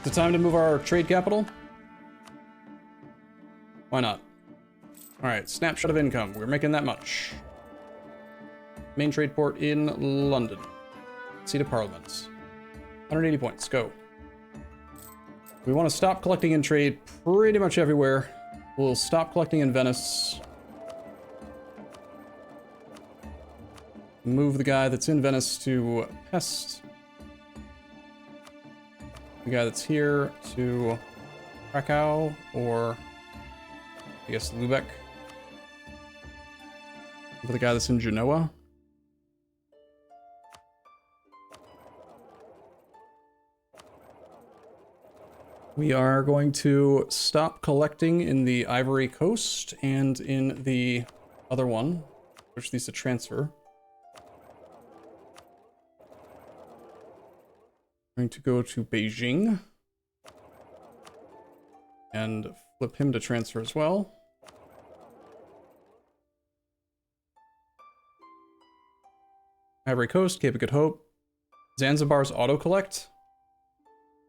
it time to move our trade capital? Why not? Alright, snapshot of income. We're making that much. Main trade port in London. Seat of Parliament. 180 points, go. We want to stop collecting in trade pretty much everywhere. We'll stop collecting in Venice. Move the guy that's in Venice to Pest. The guy that's here to Krakow, or I guess Lubeck. For the guy that's in Genoa. We are going to stop collecting in the Ivory Coast and in the other one, which needs to transfer. Going to go to Beijing and flip him to transfer as well. Ivory Coast, Cape of Good Hope. Zanzibar's auto-collect.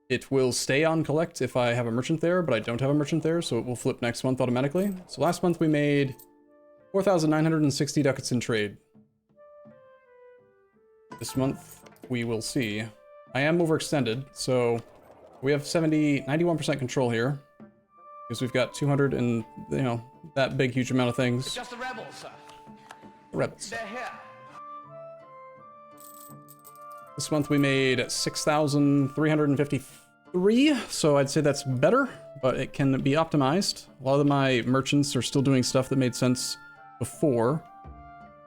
It will stay on collect if I have a merchant there, but I don't have a merchant there, so it will flip next month automatically. So last month we made 4,960 ducats in trade. This month we will see. I am overextended, so we have 91% control here. Because we've got 200 and, you know, that big, huge amount of things. It's just the rebels, sir. The rebels. They're here. This month we made 6,353, so I'd say that's better, but it can be optimized. A lot of my merchants are still doing stuff that made sense before.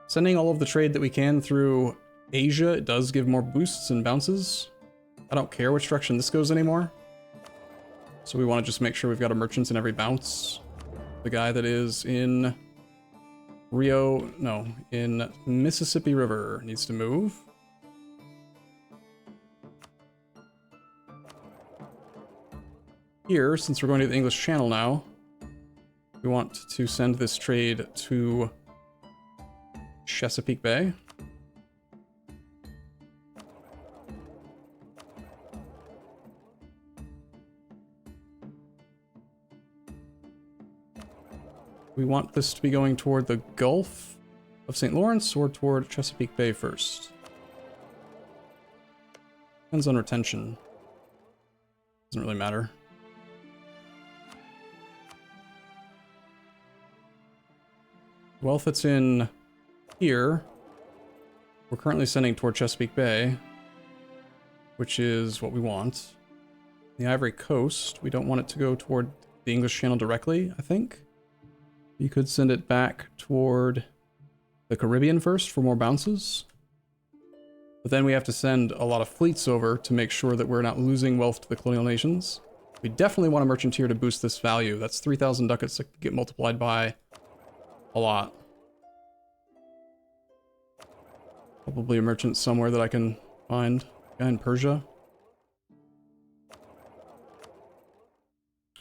Sending all of the trade that we can through Asia, it does give more boosts and bounces. I don't care which direction this goes anymore. So we want to just make sure we've got a merchant in every bounce. The guy that is in in Mississippi River needs to move. Here, since we're going to the English Channel now, we want to send this trade to Chesapeake Bay. We want this to be going toward the Gulf of St. Lawrence or toward Chesapeake Bay first. Depends on retention. Doesn't really matter. Wealth that's in here, we're currently sending toward Chesapeake Bay, which is what we want. The Ivory Coast, we don't want it to go toward the English Channel directly, I think. You could send it back toward the Caribbean first for more bounces. But then we have to send a lot of fleets over to make sure that we're not losing wealth to the colonial nations. We definitely want a merchant here to boost this value. That's 3,000 ducats that get multiplied by a lot. Probably a merchant somewhere that I can find. Guy in Persia.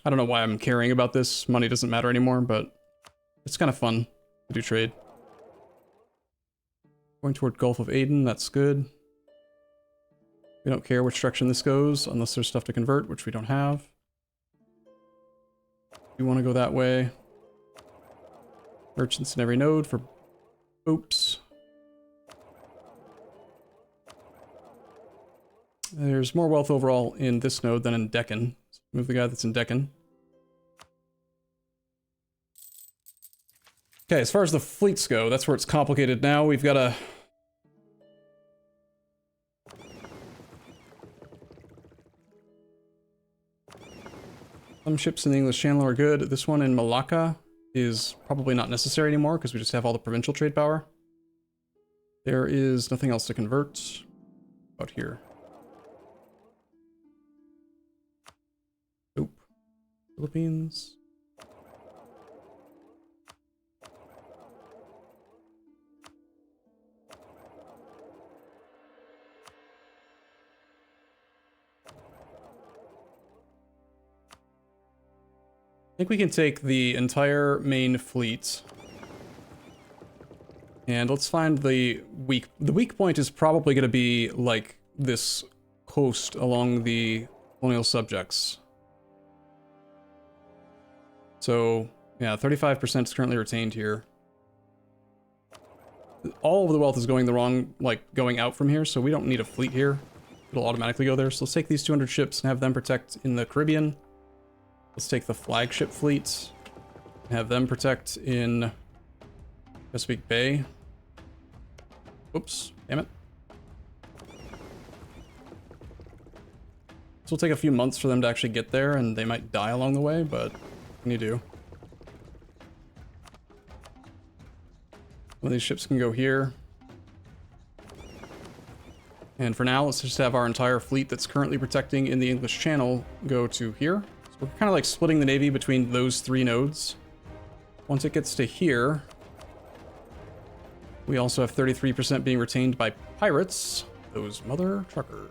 I don't know why I'm caring about this. Money doesn't matter anymore, but it's kind of fun to do trade. Going toward Gulf of Aden, that's good. We don't care which direction this goes, unless there's stuff to convert, which we don't have. We want to go that way. Merchants in every node for... Oops. There's more wealth overall in this node than in Deccan. So move the guy that's in Deccan. Okay, as far as the fleets go, that's where it's complicated now. We've got a... Some ships in the English Channel are good. This one in Malacca is probably not necessary anymore because we just have all the provincial trade power. There is nothing else to convert out here. Nope. Philippines. I think we can take the entire main fleet. And let's find the weak point is probably going to be like this coast along the colonial subjects. So, yeah, 35% is currently retained here. All of the wealth is going the wrong, like, going out from here, so we don't need a fleet here. It'll automatically go there. So let's take these 200 ships and have them protect in the Caribbean. Let's take the flagship fleet and have them protect in Chesapeake Bay. Oops, damn it. This will take a few months for them to actually get there, and they might die along the way, but what can you do? One of these ships can go here. And for now, let's just have our entire fleet that's currently protecting in the English Channel go to here. So we're kind of like splitting the Navy between those 3 nodes. Once it gets to here, we also have 33% being retained by pirates. Those mother truckers.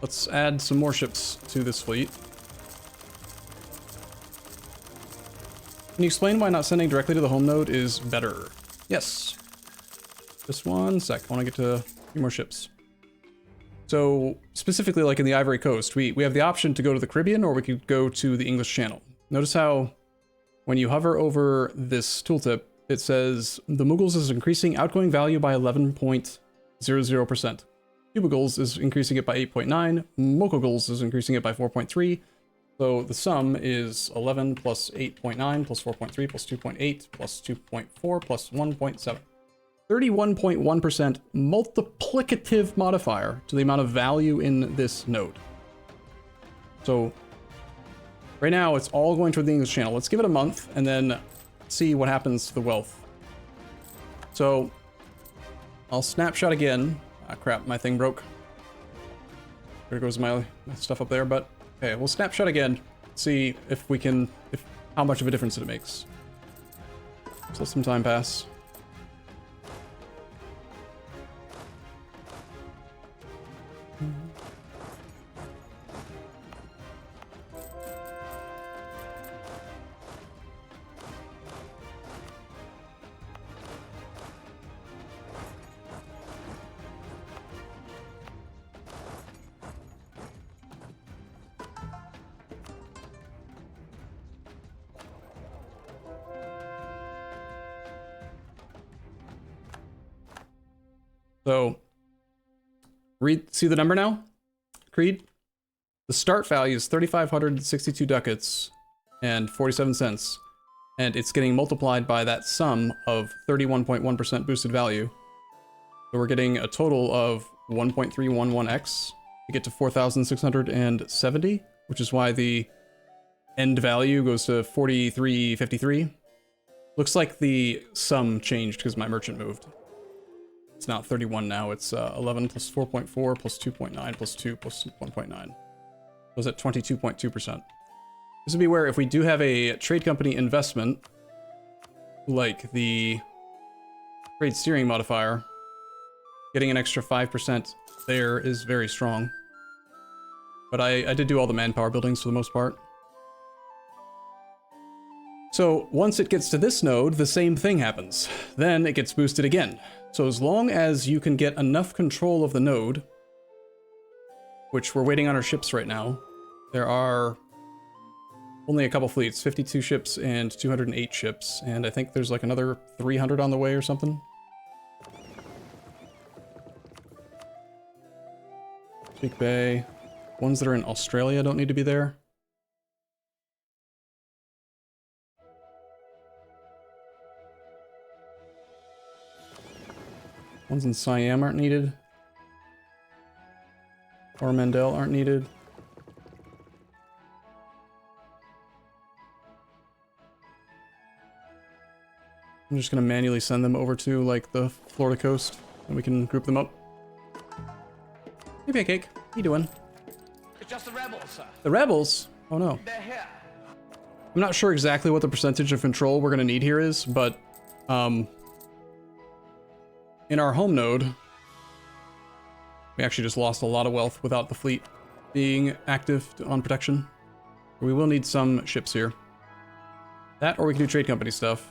Let's add some more ships to this fleet. Can you explain why not sending directly to the home node is better? Yes. Just one sec. I want to get to a few more ships. So specifically, like in the Ivory Coast, we have the option to go to the Caribbean, or we could go to the English Channel. Notice how when you hover over this tooltip, it says the Mughals is increasing outgoing value by 11.00%. Cubicles is increasing it by 8.9. Mokogals is increasing it by 4.3. So the sum is 11 plus 8.9 plus 4.3 plus 2.8 plus 2.4 plus 1.7. 31.1% multiplicative modifier to the amount of value in this node. So right now it's all going toward the English Channel. Let's give it a month and then see what happens to the wealth. So I'll snapshot again. Ah, crap, my thing broke. There goes my stuff up there, but okay, we'll snapshot again, see if we can, how much of a difference it makes. Just let some time pass. So, see the number now, Creed? The start value is 3,562 ducats and 47 cents, and it's getting multiplied by that sum of 31.1% boosted value. So we're getting a total of 1.311x to get to 4,670, which is why the end value goes to 43.53. Looks like the sum changed because my merchant moved. It's not 31 now, it's 11 plus 4.4 plus 2.9 plus 2 plus 1.9. It was at 22.2%. This would be where if we do have a trade company investment, like the trade steering modifier, getting an extra 5% there is very strong. But I did do all the manpower buildings for the most part. So once it gets to this node, the same thing happens. Then it gets boosted again. So as long as you can get enough control of the node, which we're waiting on our ships right now, there are only a couple fleets, 52 ships and 208 ships, and I think there's like another 300 on the way or something. Chesapeake Bay. Ones that are in Australia don't need to be there. Ones in Siam aren't needed. Or Mandel aren't needed. I'm just gonna manually send them over to like the Florida coast and we can group them up. Hey Pancake, how you doing? It's just the rebels, sir. The rebels? Oh no. They're here. I'm not sure exactly what the percentage of control we're gonna need here is, but in our home node, we actually just lost a lot of wealth without the fleet being active on protection. We will need some ships here. That, or we can do trade company stuff.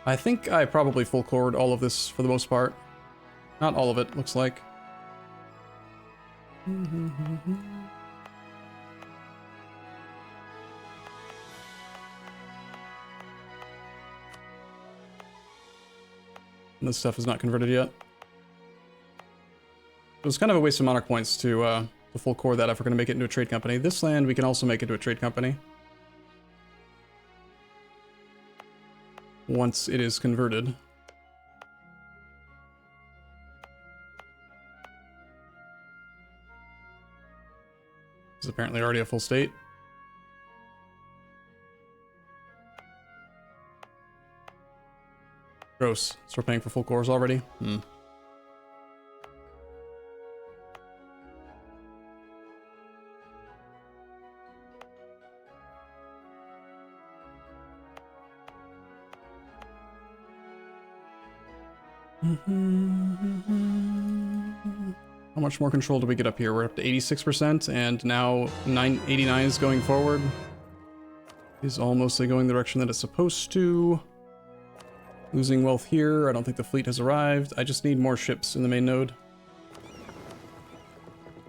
I think I probably full cored all of this for the most part. Not all of it, looks like. This stuff is not converted yet. It was kind of a waste of monarch points to full core that if we're going to make it into a trade company. This land we can also make into a trade company once it is converted. It's apparently already a full state. Gross. So we're paying for full cores already? Hmm. How much more control do we get up here? We're up to 86%, and now 89 is going forward. Is all mostly going the direction that it's supposed to. Losing wealth here. I don't think the fleet has arrived. I just need more ships in the main node.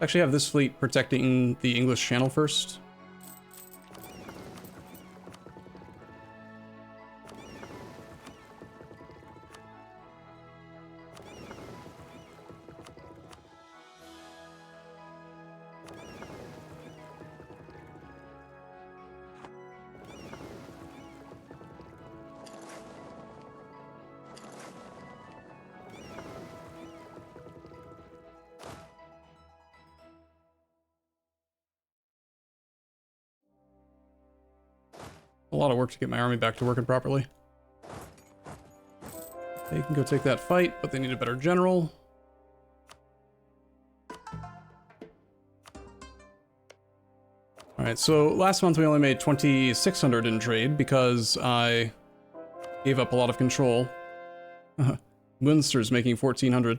Actually have this fleet protecting the English Channel first. A lot of work to get my army back to working properly. They can go take that fight, but they need a better general. Alright, so last month we only made 2,600 in trade because I gave up a lot of control. Munster's making 1,400.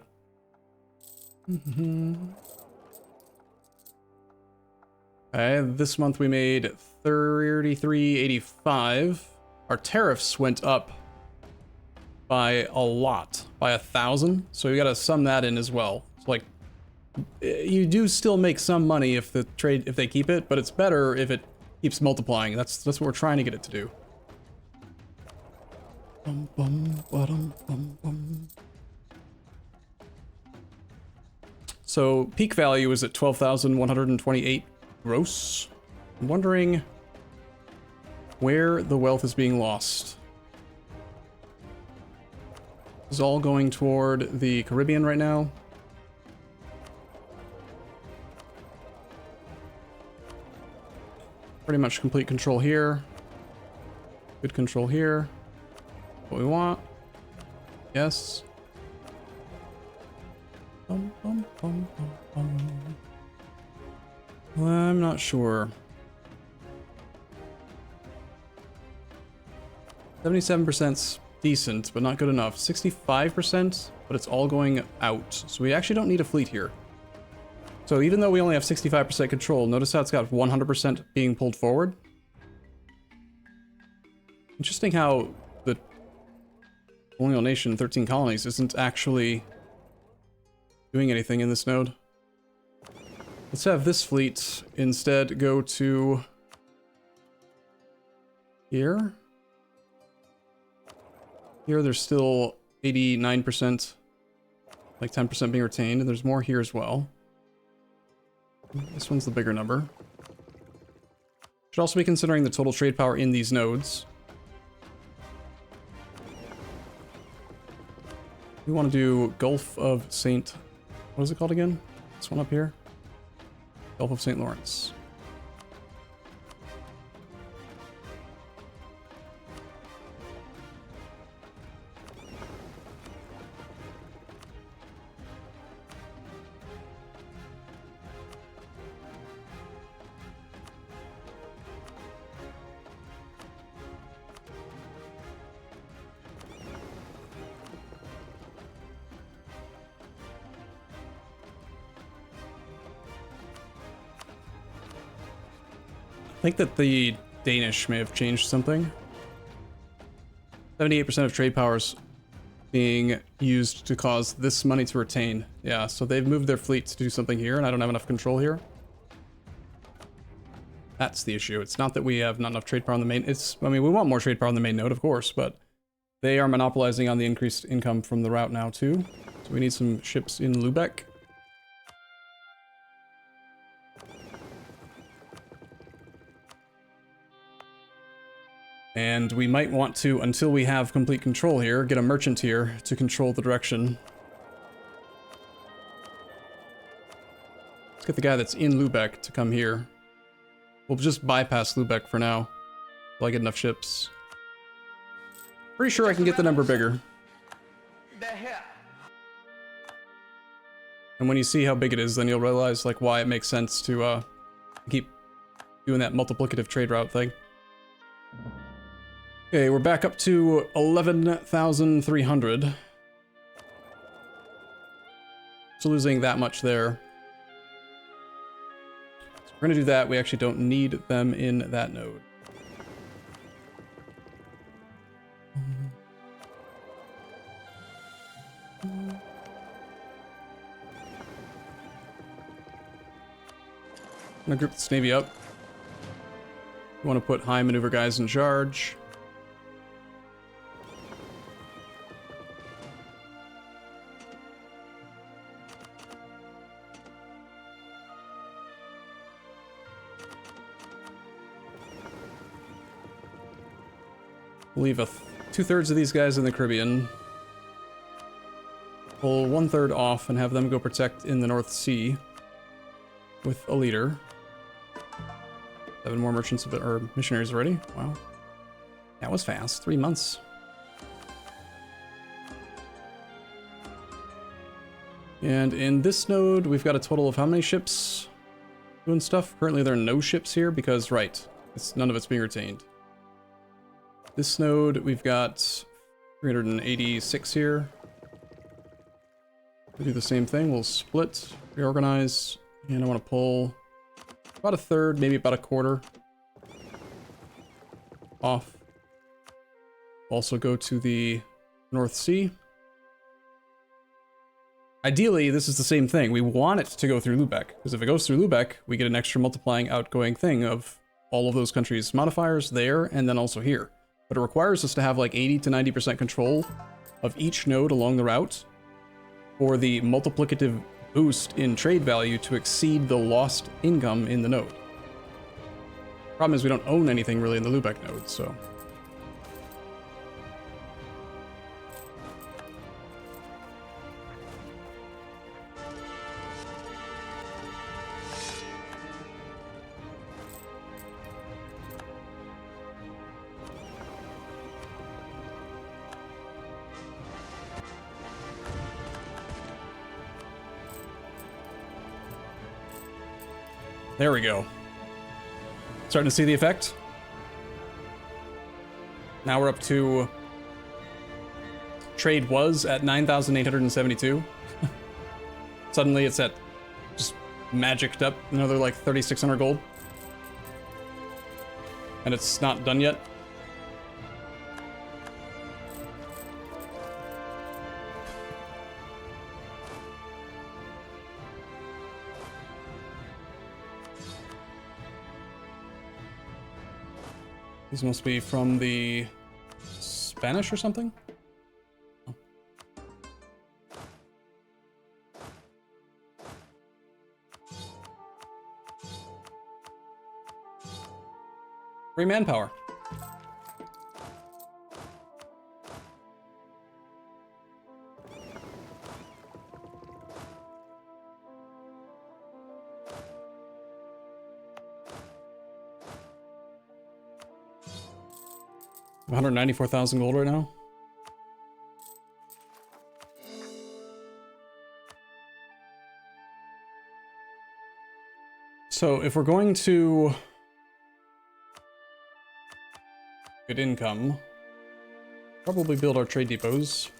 Okay, this month we made 33.85. Our tariffs went up by a lot, by 1,000. So we gotta sum that in as well. It's like, you do still make some money if they keep it, but it's better if it keeps multiplying. That's what we're trying to get it to do. Bum, bum, ba-dum, bum, bum. So peak value is at 12,128 gross. I'm wondering where the wealth is being lost. This is all going toward the Caribbean right now. Pretty much complete control here. Good control here. What we want. Yes. Bum, bum, bum, bum, bum. I'm not sure. 77%'s decent, but not good enough. 65%, but it's all going out. So we actually don't need a fleet here. So even though we only have 65% control, notice how it's got 100% being pulled forward. Interesting how the colonial nation, 13 colonies, isn't actually doing anything in this node. Let's have this fleet instead go to here. Here there's still 89%, like 10% being retained, and there's more here as well. This one's the bigger number. Should also be considering the total trade power in these nodes. We want to do Gulf of St. What is it called again? This one up here? Gulf of St. Lawrence. I think that the Danish may have changed something. 78% of trade powers being used to cause this money to retain. Yeah, so they've moved their fleet to do something here, and I don't have enough control here. That's the issue. It's not that we have not enough trade power on the main... I mean, we want more trade power on the main node, of course, but they are monopolizing on the increased income from the route now, too. So we need some ships in Lubeck. And we might want to, until we have complete control here, get a merchant here to control the direction. Let's get the guy that's in Lubeck to come here. We'll just bypass Lubeck for now, till I get enough ships. Pretty sure I can get the number bigger. They're here. And when you see how big it is, then you'll realize like why it makes sense to keep doing that multiplicative trade route thing. Okay, we're back up to 11,300. So losing that much there. So we're gonna do that. We actually don't need them in that node. I'm gonna group this navy up. We want to put high maneuver guys in charge. We'll leave 2/3 of these guys in the Caribbean. Pull 1/3 off and have them go protect in the North Sea with a leader. 7 more merchants or missionaries already. Wow. That was fast. 3 months. And in this node, we've got a total of how many ships doing stuff? Currently, there are no ships here because, right, none of it's being retained. This node, we've got 386 here. We'll do the same thing. We'll split, reorganize, and I want to pull about 1/3, maybe about 1/4 off. Also go to the North Sea. Ideally, this is the same thing. We want it to go through Lubeck, because if it goes through Lubeck, we get an extra multiplying outgoing thing of all of those countries' modifiers there and then also here. But it requires us to have like 80 to 90% control of each node along the route for the multiplicative boost in trade value to exceed the lost income in the node. Problem is we don't own anything really in the Lubeck node, so... There we go. Starting to see the effect. Now we're up to... Trade was at 9,872. Suddenly it's at... just magicked up another like 3,600 gold. And it's not done yet. These must be from the Spanish or something? Oh. Free manpower. $194,000 gold right now. So if we're going to get income, probably build our trade depots.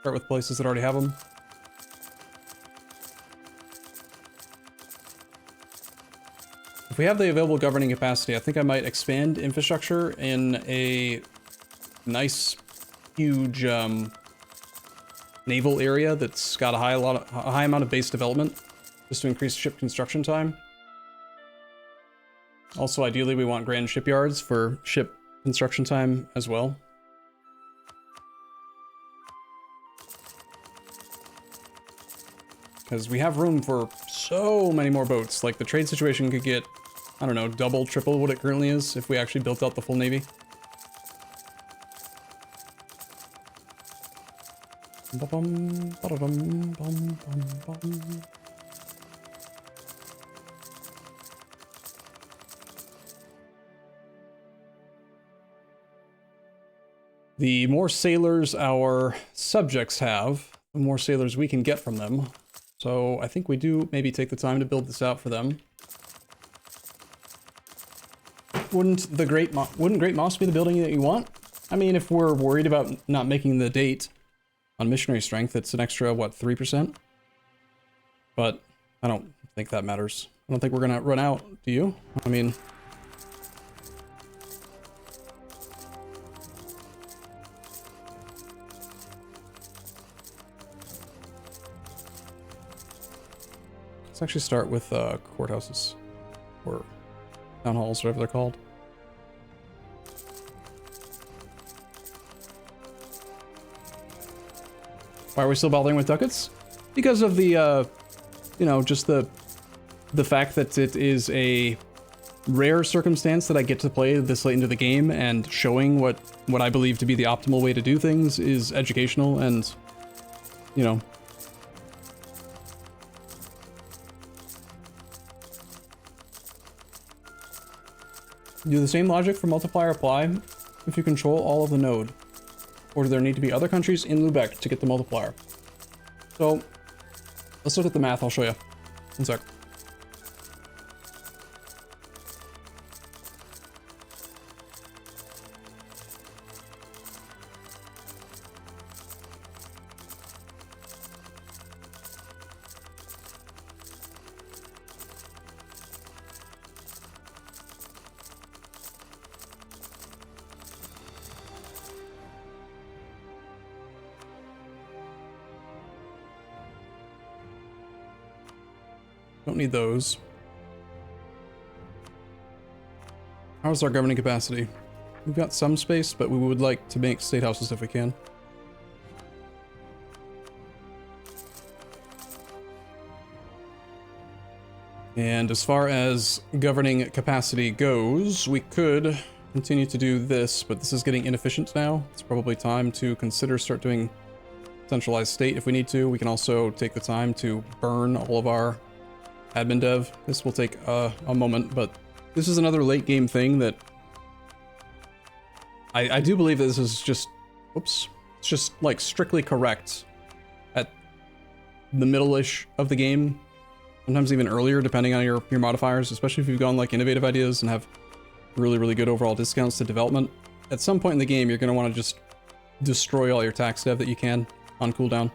Start with places that already have them. If we have the available governing capacity, I think I might expand infrastructure in a nice, huge naval area that's got a high amount of base development, just to increase ship construction time. Also, ideally, we want grand shipyards for ship construction time as well. Because we have room for so many more boats. Like, the trade situation could get, I don't know, double, triple what it currently is if we actually built out the full navy. The more sailors our subjects have, the more sailors we can get from them. So I think we do maybe take the time to build this out for them. Wouldn't Great Moss be the building that you want? I mean, if we're worried about not making the date on missionary strength, it's an extra, what, 3%? But I don't think that matters. I don't think we're gonna run out, do you? I mean... Let's actually start with courthouses, or town halls, whatever they're called. Why are we still bothering with ducats? Because of the, you know, just the fact that it is a rare circumstance that I get to play this late into the game, and showing what I believe to be the optimal way to do things is educational and, you know, do the same logic for multiplier apply if you control all of the node? Or do there need to be other countries in Lubeck to get the multiplier? So, let's look at the math, I'll show you. One sec. Don't need those. How's our governing capacity? We've got some space, but we would like to make state houses if we can. And as far as governing capacity goes, we could continue to do this, but this is getting inefficient now. It's probably time to consider start doing centralized state if we need to. We can also take the time to burn all of our admin dev. This will take a moment, but this is another late game thing that I do believe that this is just, oops, it's just like strictly correct at the middle-ish of the game, sometimes even earlier depending on your modifiers, especially if you've gone like innovative ideas and have really good overall discounts to development. At some point in the game, you're going to want to just destroy all your tax dev that you can on cooldown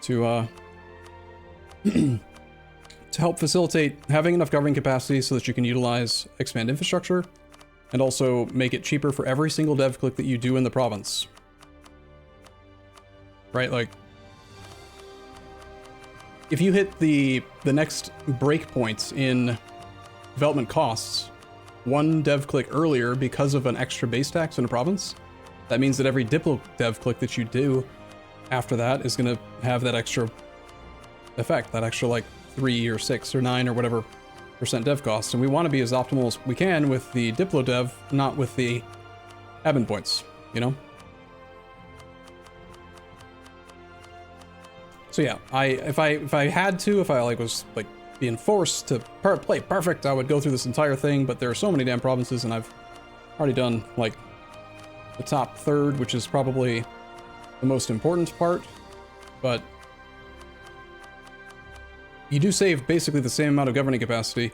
to to help facilitate having enough governing capacity so that you can utilize expand infrastructure and also make it cheaper for every single dev click that you do in the province. Right, like if you hit the next breakpoint in development costs one dev click earlier because of an extra base tax in a province, that means that every Diplo dev click that you do after that is going to have that extra effect, that extra like 3 or 6 or 9 or whatever % dev costs, and we want to be as optimal as we can with the Diplo dev, not with the admin points, you know? So yeah, if I had to, if I like was like being forced to play perfect, I would go through this entire thing, but there are so many damn provinces, and I've already done like the top third, which is probably the most important part, but you do save basically the same amount of governing capacity,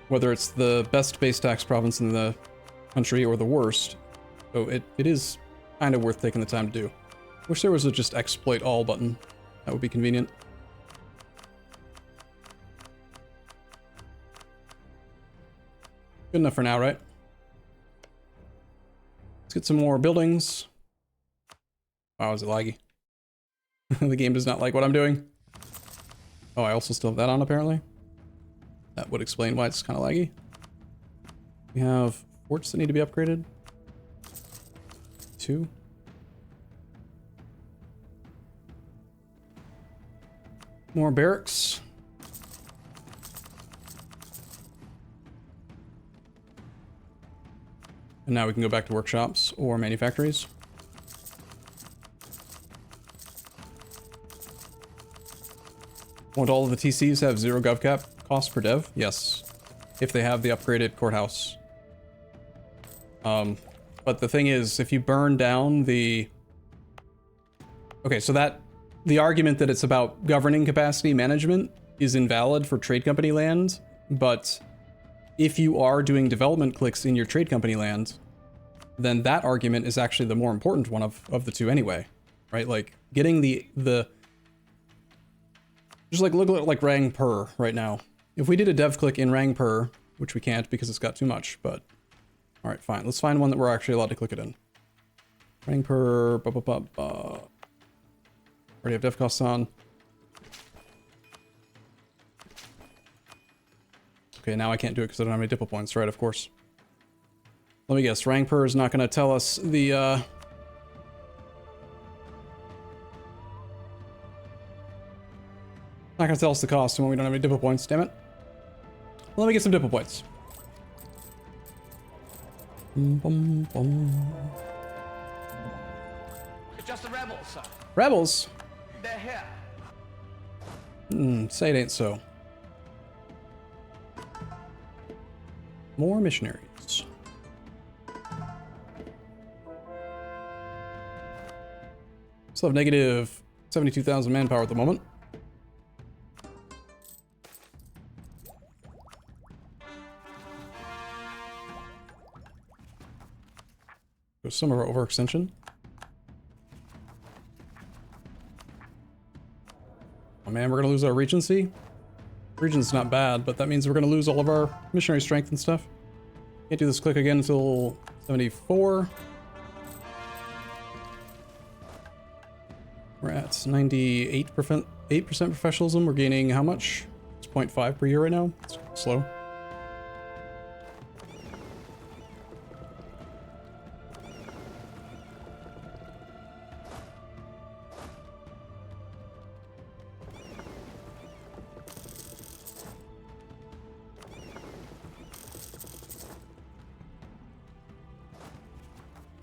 whether it's the best base tax province in the country or the worst. So it is kind of worth taking the time to do. Wish there was a just exploit all button. That would be convenient. Good enough for now, right? Let's get some more buildings. Wow, is it laggy? The game does not like what I'm doing. Oh, I also still have that on, apparently. That would explain why it's kind of laggy. We have forts that need to be upgraded. 2. More barracks. And now we can go back to workshops or manufactories. Won't all of the TCs have 0 GovCap cost per dev? Yes. If they have the upgraded courthouse. But the thing is, if you burn down the... Okay, so the argument that it's about governing capacity management is invalid for trade company land, but if you are doing development clicks in your trade company land, then that argument is actually the more important one of the two anyway, right? Like, getting the just like, look at like rang per right now. If we did a dev click in rang per, which we can't because it's got too much, but all right, fine. Let's find one that we're actually allowed to click it in. Rang per, already have dev costs on. Okay, now I can't do it because I don't have any dipple points, right? Of course. Let me guess, rang per is not going to tell us the, not going to tell us the cost when we don't have any dipple points, damn it. Let me get some dipple points. It's just the rebels, sir. Rebels? They're here. Say it ain't so. More missionaries. Still have negative 72,000 manpower at the moment. There's some of our overextension. Oh man, we're gonna lose our regency. Region's not bad, but that means we're gonna lose all of our missionary strength and stuff. Can't do this click again until 74. We're at 98%, 8% professionalism. We're gaining how much? It's 0.5 per year right now. It's slow.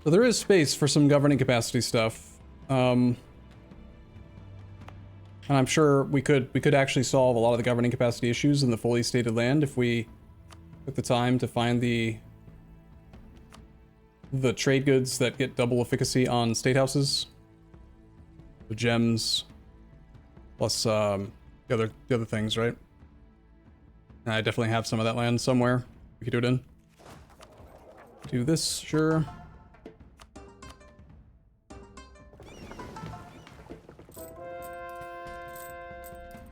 So there is space for some governing capacity stuff. And I'm sure we could actually solve a lot of the governing capacity issues in the fully stated land if we took the time to find the trade goods that get double efficacy on state houses. The gems plus the other things, right? And I definitely have some of that land somewhere we could do it in. Do this, sure.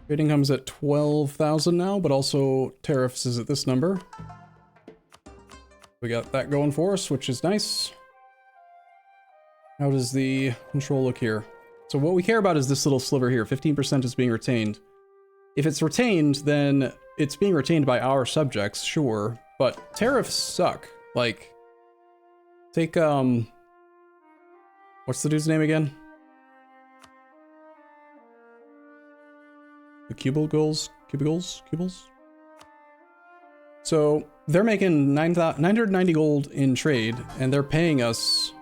Trade income's at 12,000 now, but also tariffs is at this number. We got that going for us, which is nice. How does the control look here? So what we care about is this little sliver here. 15% is being retained. If it's retained, then it's being retained by our subjects, sure. But tariffs suck. Like, take, what's the dude's name again? The cubicles? So they're making 990 gold in trade, and they're paying us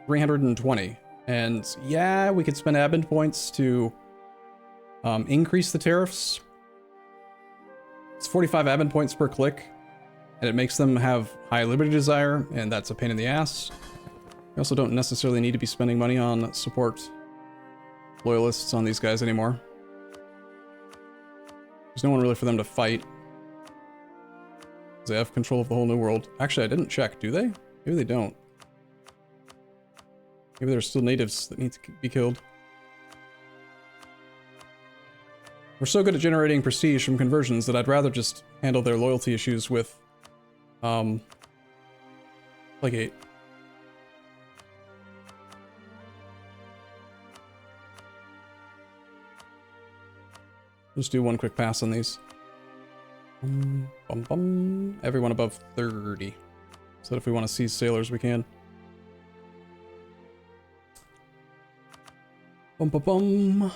320. And yeah, we could spend admin points to increase the tariffs. It's 45 admin points per click, and it makes them have high liberty desire, and that's a pain in the ass. We also don't necessarily need to be spending money on support loyalists on these guys anymore. There's no one really for them to fight. They have control of the whole new world. Actually, I didn't check. Do they? Maybe they don't. Maybe there's still natives that need to be killed. We're so good at generating prestige from conversions that I'd rather just handle their loyalty issues with Playgate. Just do one quick pass on these. Bum, bum. Everyone above 30. So that if we want to seize sailors, we can. Bum, bum, bum.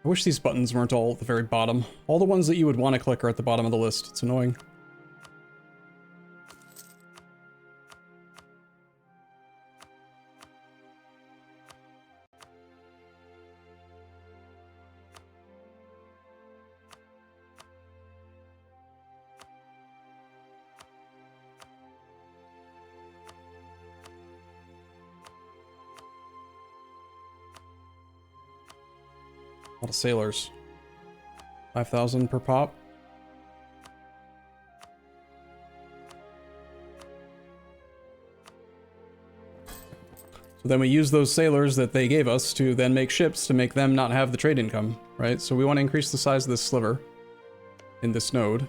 I wish these buttons weren't all at the very bottom. All the ones that you would want to click are at the bottom of the list. It's annoying. A lot of sailors. 5,000 per pop. So then we use those sailors that they gave us to then make ships to make them not have the trade income, right? So we want to increase the size of this sliver in this node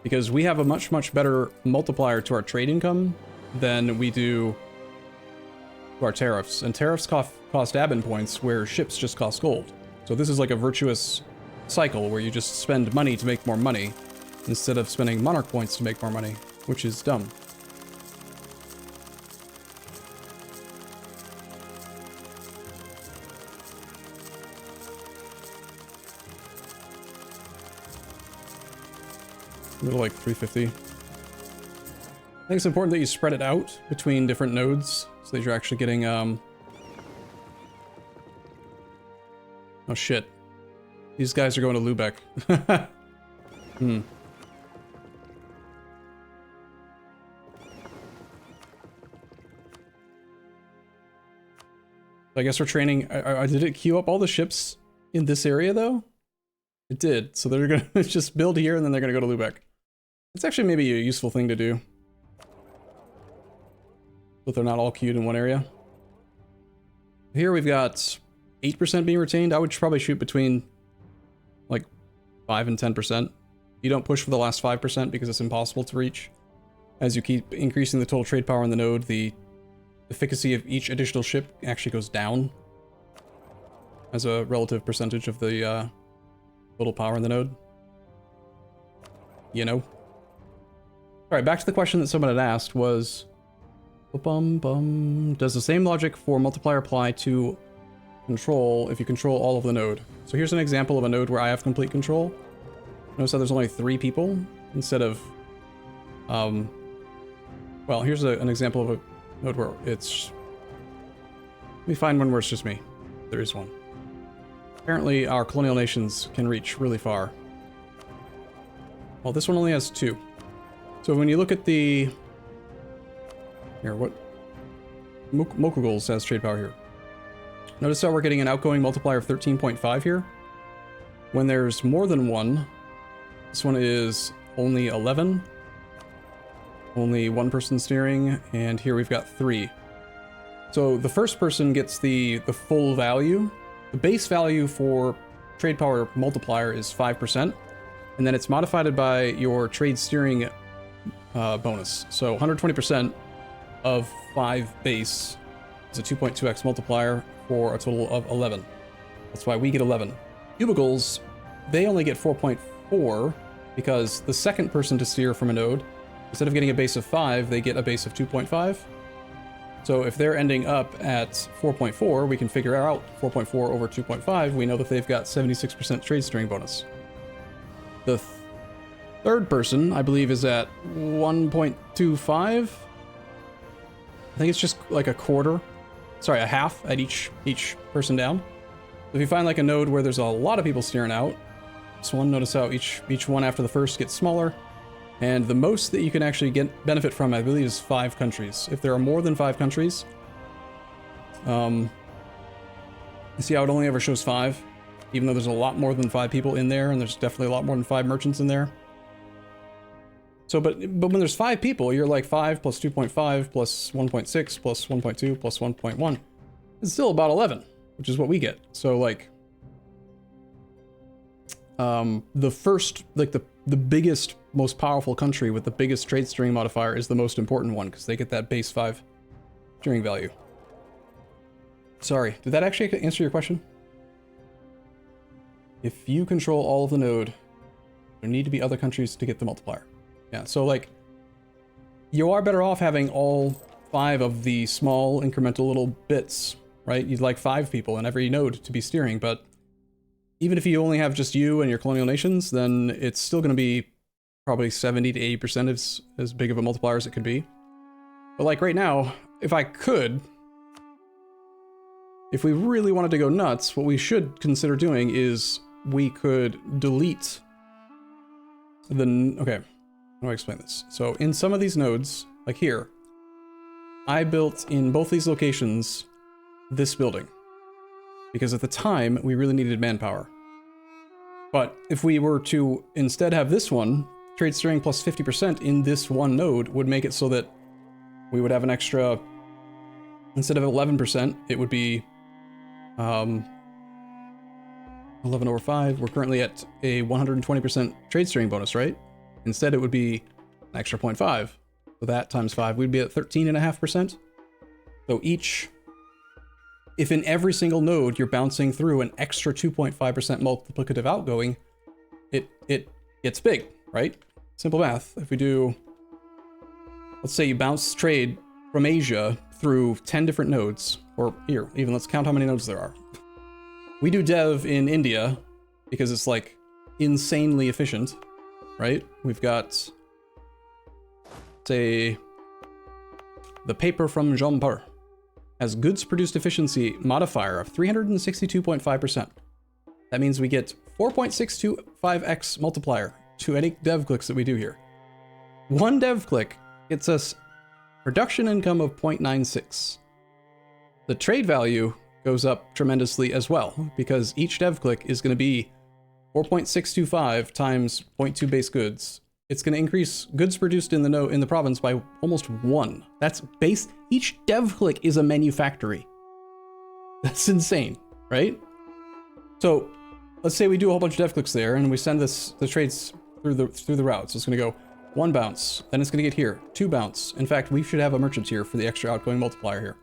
because we have a much, much better multiplier to our trade income than we do to our tariffs. And tariffs cost admin points where ships just cost gold. So this is like a virtuous cycle where you just spend money to make more money instead of spending monarch points to make more money, which is dumb. A little like 350. I think it's important that you spread it out between different nodes so that you're actually getting, oh shit. These guys are going to Lubeck. I guess we're training. Did it queue up all the ships in this area though? It did. So they're gonna just build here and then they're gonna go to Lubeck. It's actually maybe a useful thing to do. But they're not all queued in one area. Here we've got 8% being retained. I would probably shoot between like 5 and 10%. You don't push for the last 5% because it's impossible to reach. As you keep increasing the total trade power in the node, the efficacy of each additional ship actually goes down as a relative percentage of the total power in the node. You know? Alright, back to the question that someone had asked was... Does the same logic for multiplier apply to control if you control all of the node? So here's an example of a node where I have complete control. Notice how there's only 3 people instead of... well, here's an example of a node where it's... Let me find one where it's just me. There is one. Apparently our colonial nations can reach really far. Well, this one only has 2. So when you look at the... Here, what? Mokugols has trade power here. Notice how we're getting an outgoing multiplier of 13.5 here. When there's more than one, this one is only 11. Only 1 person steering, and here we've got 3. So the first person gets the full value. The base value for trade power multiplier is 5%, and then it's modified by your trade steering bonus. So 120% of 5 base is a 2.2x multiplier for a total of 11. That's why we get 11. Cubicles, they only get 4.4 because the second person to steer from a node, instead of getting a base of 5, they get a base of 2.5. So if they're ending up at 4.4, we can figure out 4.4 over 2.5. We know that they've got 76% trade steering bonus. The third person, I believe, is at 1.25. I think it's just like a quarter. Sorry, a half at each person down. If you find like a node where there's a lot of people steering out, this one, notice how each one after the first gets smaller. And the most that you can actually get benefit from, I believe, is 5 countries. If there are more than 5 countries, you see how it only ever shows 5, even though there's a lot more than 5 people in there, and there's definitely a lot more than 5 merchants in there. So, but when there's 5 people, you're like 5 plus 2.5 plus 1.6 plus 1.2 plus 1.1. It's still about 11, which is what we get. So like, the first, like the the biggest, most powerful country with the biggest trade steering modifier is the most important one, because they get that base 5 steering value. Sorry, did that actually answer your question? If you control all of the node, there need to be other countries to get the multiplier. Yeah, so like, you are better off having all 5 of the small incremental little bits, right? You'd like 5 people in every node to be steering, but even if you only have just you and your colonial nations, then it's still going to be probably 70 to 80% as big of a multiplier as it could be. But like right now, if we really wanted to go nuts, what we should consider doing is we could delete okay, how do I explain this? So in some of these nodes, like here, I built in both these locations this building, because at the time we really needed manpower. But if we were to instead have this one, trade steering plus 50% in this one node would make it so that we would have an extra, instead of 11%, it would be 11 over 5. We're currently at a 120% trade steering bonus, right? Instead, it would be an extra 0.5. So that times 5, we'd be at 13.5%. So if in every single node you're bouncing through an extra 2.5% multiplicative outgoing, it gets big, right? Simple math. If we do, let's say you bounce trade from Asia through 10 different nodes, or here, even let's count how many nodes there are. We do dev in India because it's like insanely efficient, right? We've got, say, the paper from Jampur has goods produced efficiency modifier of 362.5%. That means we get 4.625x multiplier to any dev clicks that we do here. One dev click gets us production income of 0.96. The trade value goes up tremendously as well, because each dev click is going to be 4.625 times 0.2 base goods. It's going to increase goods produced in the province by almost 1. That's base. Each dev click is a manufactory. That's insane, right? So let's say we do a whole bunch of dev clicks there, and we send the trades through the route. So it's going to go 1 bounce, then it's going to get here 2 bounce. In fact, we should have a merchant here for the extra outgoing multiplier here.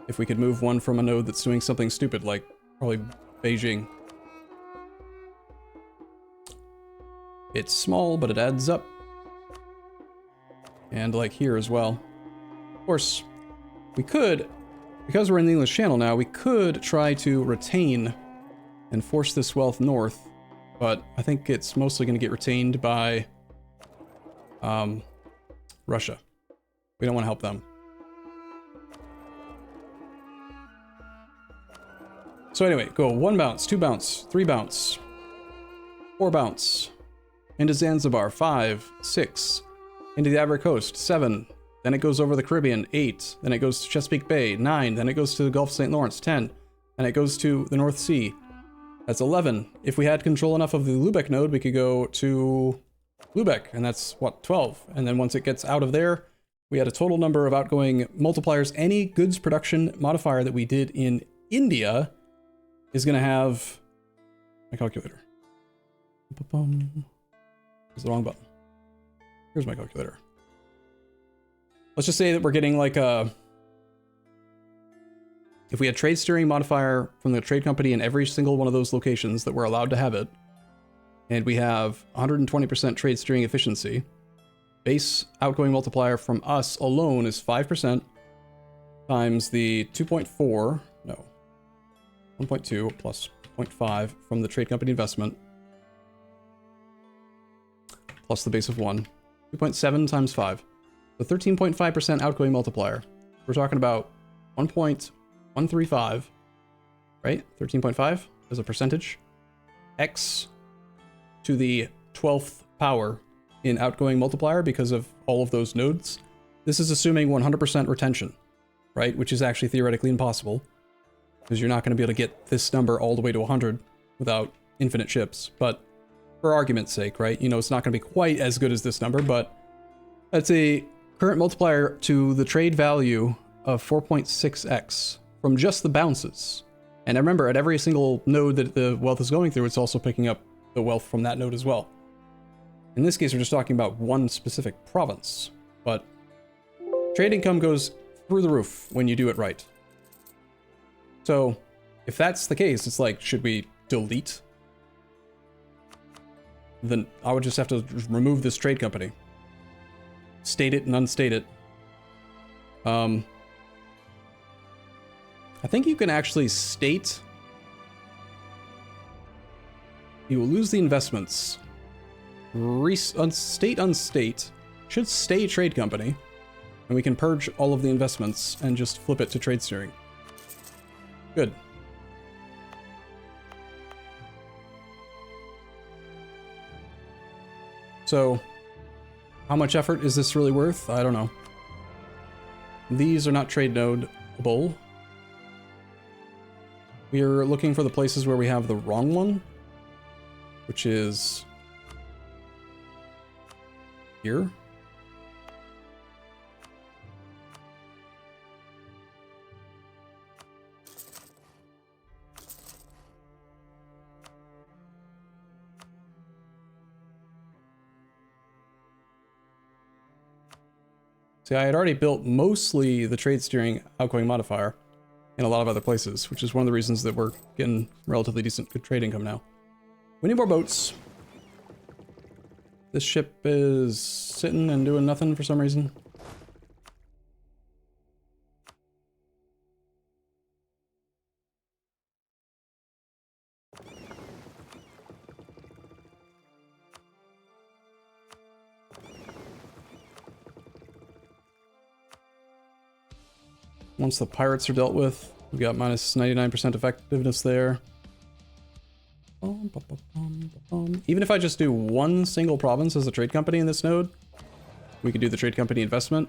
If we could move one from a node that's doing something stupid, like probably Beijing. It's small, but it adds up. And like here as well. Of course, we could, because we're in the English Channel now, we could try to retain and force this wealth north, but I think it's mostly going to get retained by Russia. We don't want to help them. So anyway, go 1 bounce, 2 bounce, 3 bounce, 4 bounce, into Zanzibar, 5, 6, into the Ivory Coast, 7, then it goes over the Caribbean, 8, then it goes to Chesapeake Bay, 9, then it goes to the Gulf of St. Lawrence, 10, and it goes to the North Sea. That's 11. If we had control enough of the Lubeck node, we could go to Lubeck, and that's, what, 12. And then once it gets out of there, we had a total number of outgoing multipliers. Any goods production modifier that we did in India is going to have my calculator. It's the wrong button. Here's my calculator. Let's just say that we're getting like a... If we had trade steering modifier from the trade company in every single one of those locations that we're allowed to have it, and we have 120% trade steering efficiency, base outgoing multiplier from us alone is 5% times the 2.4, no, 1.2 plus 0.5 from the trade company investment, plus the base of 1, 2.7 times 5. So 13.5% outgoing multiplier. We're talking about 1.135, right? 13.5 as a percentage. X to the 12th power in outgoing multiplier because of all of those nodes. This is assuming 100% retention, right? Which is actually theoretically impossible, because you're not going to be able to get this number all the way to 100 without infinite ships. But for argument's sake, right? You know, it's not going to be quite as good as this number, but that's a current multiplier to the trade value of 4.6x from just the bounces. And I remember at every single node that the wealth is going through, it's also picking up the wealth from that node as well. In this case, we're just talking about one specific province, but trade income goes through the roof when you do it right. So if that's the case, it's like, should we delete? Then I would just have to remove this trade company. State it and unstate it. I think you can actually state. You will lose the investments. Unstate. Should stay trade company. And we can purge all of the investments and just flip it to trade steering. Good. So, how much effort is this really worth? I don't know. These are not trade node-able. We are looking for the places where we have the wrong one, which is here. See, I had already built mostly the trade steering outgoing modifier in a lot of other places, which is one of the reasons that we're getting relatively decent good trade income now. We need more boats. This ship is sitting and doing nothing for some reason. Once the pirates are dealt with, we got minus 99% effectiveness there. Even if I just do one single province as a trade company in this node, we could do the trade company investment.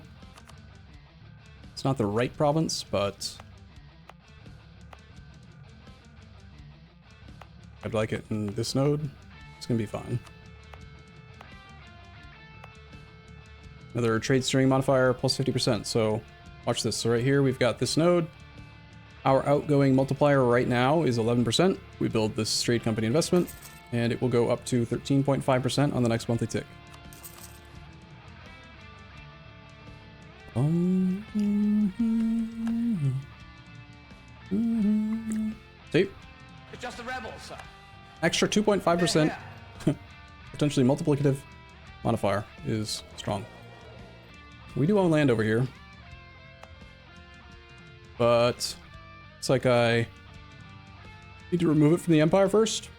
It's not the right province, but I'd like it in this node. It's gonna be fine. Another trade steering modifier plus 50%, so watch this. So right here, we've got this node. Our outgoing multiplier right now is 11%. We build this trade company investment, and it will go up to 13.5% on the next monthly tick. See? It's just the rebels, sir. Extra 2.5%, potentially multiplicative modifier is strong. We do own land over here, but it's like I need to remove it from the Empire first.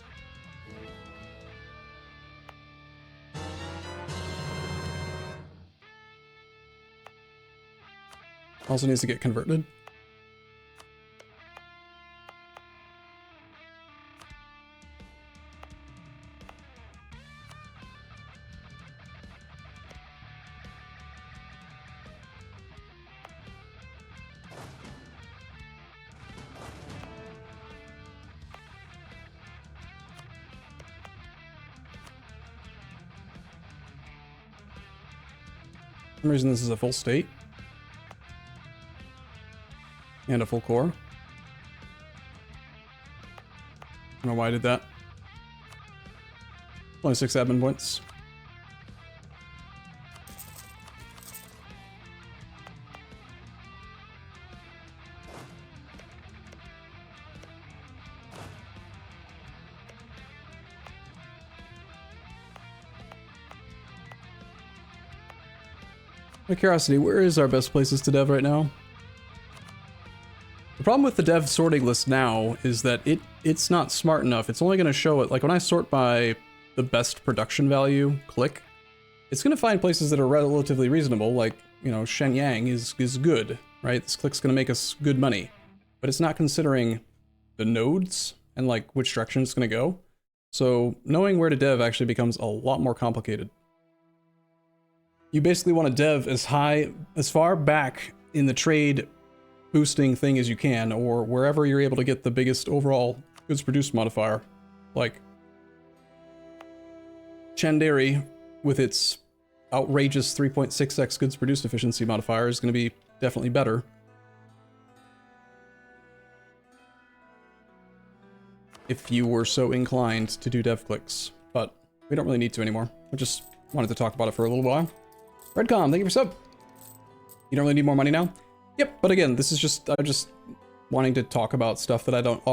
Also needs to get converted. For some reason this is a full state. And a full core. I don't know why I did that. Only 6 admin points. Out of curiosity, where is our best places to dev right now? The problem with the dev sorting list now is that it's not smart enough. It's only going to show it, like when I sort by the best production value, click, it's going to find places that are relatively reasonable, like, you know, Shenyang is good, right? This click's going to make us good money. But it's not considering the nodes and like which direction it's going to go. So knowing where to dev actually becomes a lot more complicated. You basically want to dev as far back in the trade boosting thing as you can, or wherever you're able to get the biggest overall goods produced modifier. Like Chanderi, with its outrageous 3.6x goods produced efficiency modifier, is going to be definitely better. If you were so inclined to do dev clicks, but we don't really need to anymore. We'll just wanted to talk about it for a little while. Redcom, thank you for sub. You don't really need more money now? Yep, but again, this is just, I'm just wanting to talk about stuff that I don't often